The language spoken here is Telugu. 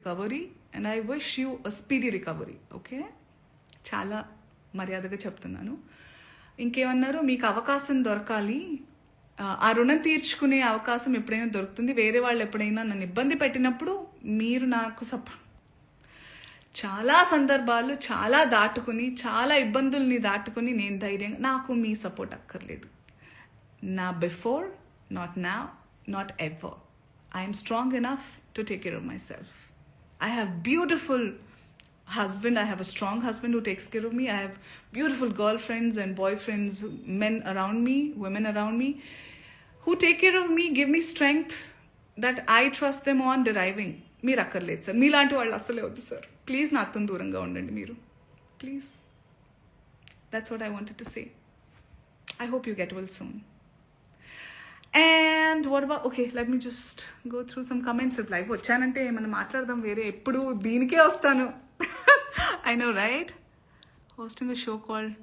Recovery and I wish you a speedy recovery. Okay, చాలా మర్యాదగా చెప్తున్నాను. ఇంకేమన్నారు, మీకు అవకాశం దొరకాలి, ఆ రుణం తీర్చుకునే అవకాశం ఎప్పుడైనా దొరుకుతుంది, వేరే వాళ్ళు ఎప్పుడైనా నన్ను ఇబ్బంది పెట్టినప్పుడు మీరు నాకు చాలా సందర్భాలు చాలా దాటుకుని, చాలా ఇబ్బందుల్ని దాటుకుని నేను ధైర్యంగా, నాకు మీ సపోర్ట్ అక్కర్లేదు. నా before, not now, not ever. I'm strong enough to take care of my self. I have beautiful husband. I have a strong husband who takes care of me. I have beautiful girlfriends and boyfriends, men around me, women around me, who take care of me, give me strength that I trust them on deriving. మీరు అక్కర్లేదు సార్, మీలాంటి వాళ్ళు అస్సలే వద్దు సార్. ప్లీజ్ నాతో దూరంగా ఉండండి మీరు, please. That's what I wanted to say. I hope you get well soon. And what about, okay, let me just go through some comments. If live వచ్చానంటే మనం మాట్లాడదాం, వేరే ఎప్పుడు దీనికే వస్తాను. I know, right? Hosting a show called